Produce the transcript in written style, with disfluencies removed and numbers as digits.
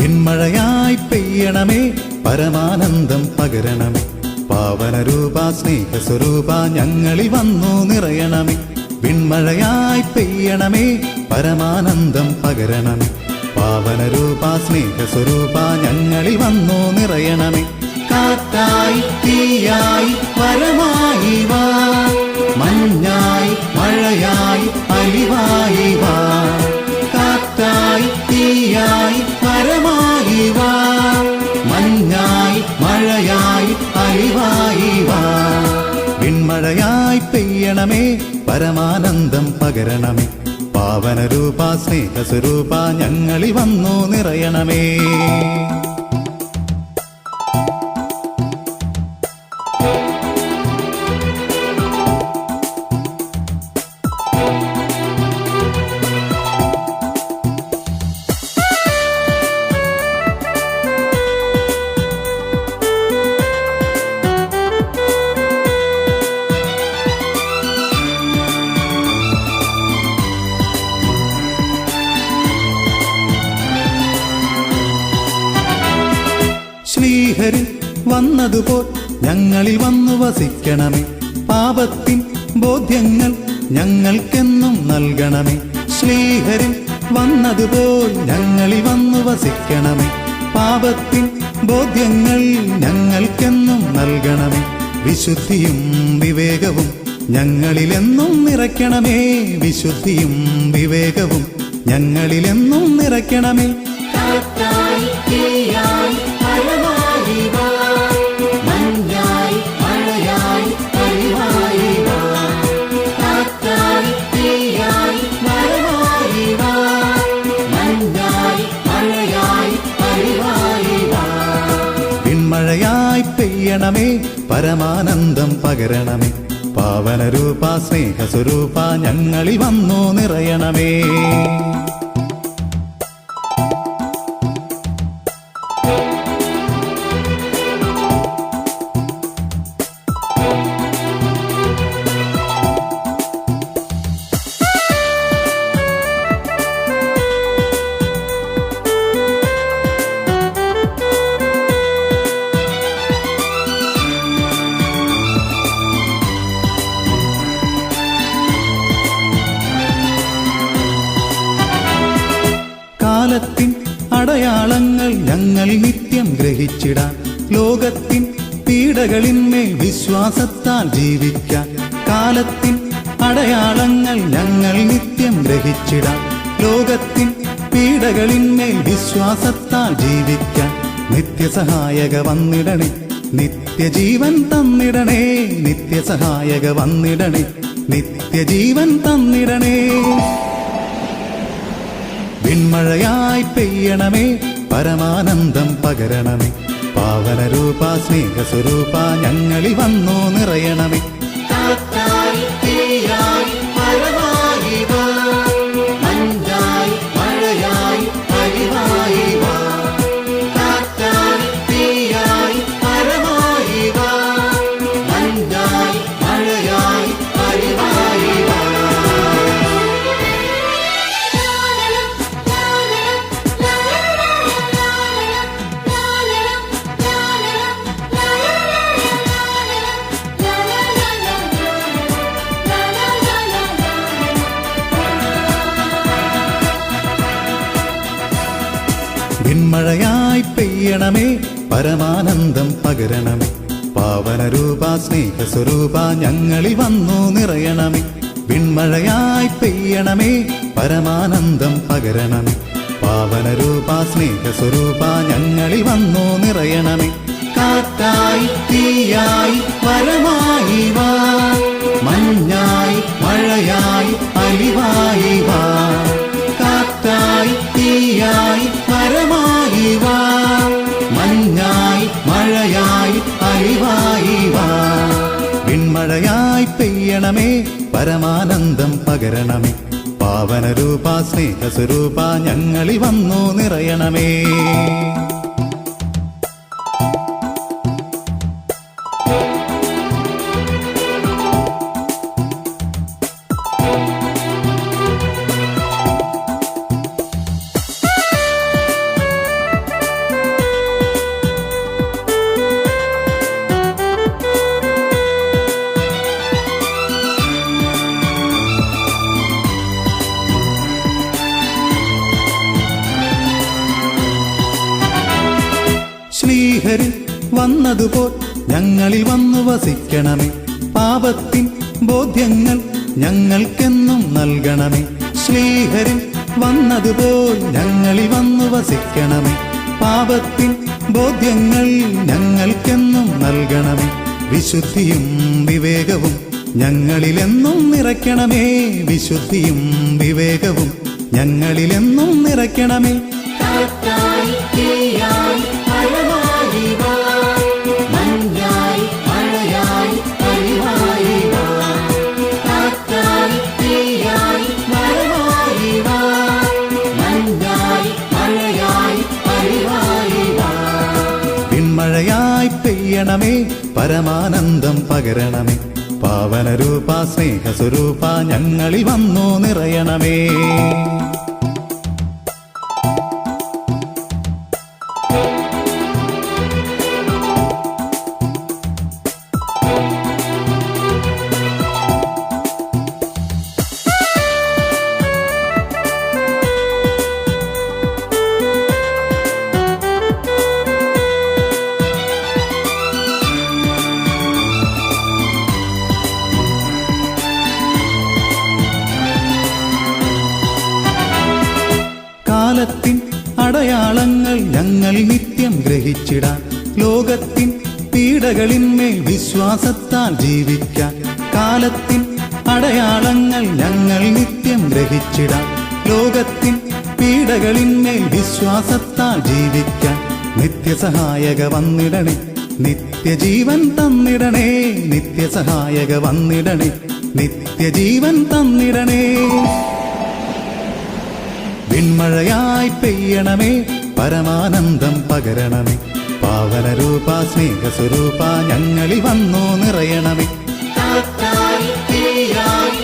വിൺമഴയായി പെയ്യണമേ പരമാനന്ദം പകരണമേ പാവനരൂപ സ്നേഹസ്വരൂപ ഞങ്ങളിൽ വന്നു നിറയണമേ വിൺമഴയായി പെയ്യണമേ പരമാനന്ദം പകരണമേ പാവനരൂപ സ്നേഹസ്വരൂപ ഞങ്ങളിൽ വന്നു നിറയണമേ കാറ്റായി തീയായി വരമായി വാ മഞ്ഞായി മഴയായി അലിവായി വാ കാറ്റായി തീയായി വരമായി വാ മഞ്ഞായി മഴയായി അലിവായി വാ വിൺമഴയായി പെയ്യണമേ പരമാനന്ദം പകരണമേ പാവനരൂപ സ്നേഹസ്വരൂപ ഞങ്ങളിൽ വന്നു നിറയണമേ ശ്രീഹരി വന്നതുപോൽ ഞങ്ങളിൽ വന്നു വസിക്കണമേ പാപത്തിൻ ബോധ്യങ്ങൾ ഞങ്ങൾക്കെന്നും നൽകണമേ ശ്രീഹരി വന്നതുപോൽ ഞങ്ങളിൽ വന്നു വസിക്കണമേ പാപത്തിൻ ബോധ്യങ്ങൾ ഞങ്ങൾക്കെന്നും നൽകണമേ വിശുദ്ധിയും വിവേകവും ഞങ്ങളിലെന്നും നിറയ്ക്കണമേ വിശുദ്ധിയും വിവേകവും ഞങ്ങളിലെന്നും നിറയ്ക്കണമേ കാറ്റായി തീയായി വരമായി വാ മഞ്ഞായി മഴയായി അലിവായി വാ കാറ്റായി തീയായി വരമായി വാ മഞ്ഞായി മഴയായി അലിവായി വാ വിൺമഴയായി പെയ്യണമേ പരമാനന്ദം പകരണമേ പാവനരൂപ സ്നേഹസ്വരൂപ ഞങ്ങളിൽ വന്നു നിറയണമേ കാലത്തിൻ അടയാളങ്ങൾ ഞങ്ങൾ നിത്യം ഗ്രഹിച്ചിടാൻ ലോകത്തിൻ പീഡകളിന്മേൽ വിശ്വാസത്താൽ ജീവിക്കാൻ കാലത്തിൻ അടയാളങ്ങൾ ഞങ്ങൾ നിത്യം ഗ്രഹിച്ചിടാൻ ലോകത്തിൻ പീഡകളിന്മേൽ വിശ്വാസത്താൽ ജീവിക്കാൻ നിത്യസഹായക വന്നിടണേ നിത്യജീവൻ തന്നിടണേ നിത്യസഹായക വന്നിടണേ നിത്യജീവൻ തന്നിടണേ വിൺമഴയായി പെയ്യണമേ പരമാനന്ദം പകരണമേ പാവനരൂപ സ്നേഹസ്വരൂപ ഞങ്ങളിൽ വന്നു നിറയണമേ കാറ്റായി തീയായി വരമായി വാ മഞ്ഞായി മഴയായി അലിവായി വാ കാറ്റായി തീയായി വരമായി വാ മഞ്ഞായി മഴയായി അലിവായി വാ വിൺമഴയായി പെയ്യണമേ പരമാനന്ദം പകരണമേ പാവനരൂപ സ്നേഹസ്വരൂപ ഞങ്ങളിൽ വന്നു നിറയണമേ വിൺമഴയായി പെയ്യണമേ പരമാനന്ദം പകരണമേ പാവനരൂപ സ്നേഹസ്വരൂപ ഞങ്ങളിൽ വന്നു നിറയണമേ കാറ്റായി തീയായി വരമായി വാ മഞ്ഞായി മഴയായി അലിവായി വാ കാറ്റായി തീയായി വരമായി വാ മഞ്ഞായി മഴയായി അലിവായി വാ വിൺമഴയായി പെയ്യണമേ പരമാനന്ദം പകരണമേ പാവനരൂപ സ്നേഹസ്വരൂപ ഞങ്ങളിൽ വന്നു നിറയണമേ ശ്രീഹരി വന്നതുപോൽ ഞങ്ങളിൽ വന്നു വസിക്കണമേ പാപത്തിൻ ബോധ്യങ്ങൾ ഞങ്ങൾക്കെന്നും നൽകണമേ ശ്രീഹരി വന്നതുപോൽ ഞങ്ങളിൽ വന്നു വസിക്കണമേ പാപത്തിൻ ബോധ്യങ്ങൾ ഞങ്ങൾക്കെന്നും നൽകണമേ വിശുദ്ധിയും വിവേകവും ഞങ്ങളിലെന്നും നിറയ്ക്കണമേ വിശുദ്ധിയും വിവേകവും ഞങ്ങളിലെന്നും നിറയ്ക്കണമേ കാറ്റായി തീയായി മഴയായി വാ മഞ്ഞായി മഴയായി പനിവായി വാ കാറ്റായി തീയായി മഴയായി വാ മഞ്ഞായി മഴയായി പനിവായി വാ പിന്മഴയായി പെയ്യണമേ പരമാനന്ദം പകരണമേ പാവനരൂപ സ്നേഹസ്വരൂപ ഞങ്ങളിൽ വന്നു നിറയണമേ കാലത്തിൻ അടയാളങ്ങൾ ഞങ്ങൾ നിത്യം ഗ്രഹിച്ചിടാൻ ലോകത്തിൻ പീഡകളിന്മേൽ വിശ്വാസത്താൽ ജീവിക്കാൻ കാലത്തിൻ അടയാളങ്ങൾ ഞങ്ങൾ നിത്യം ഗ്രഹിച്ചിടാൻ ലോകത്തിൻ പീഡകളിന്മേൽ വിശ്വാസത്താൽ ജീവിക്കാൻ നിത്യസഹായക വന്നിടണേ നിത്യജീവൻ തന്നിടണേ നിത്യസഹായക വന്നിടണേ നിത്യജീവൻ തന്നിടണേ പിന്മഴയായി പെയ്യണമേ പരമാനന്ദം പകരണമേ പാവനരൂപ സ്നേഹസ്വരൂപ ഞങ്ങളിൽ വന്നു നിറയണമേ കാറ്റായി തീയായി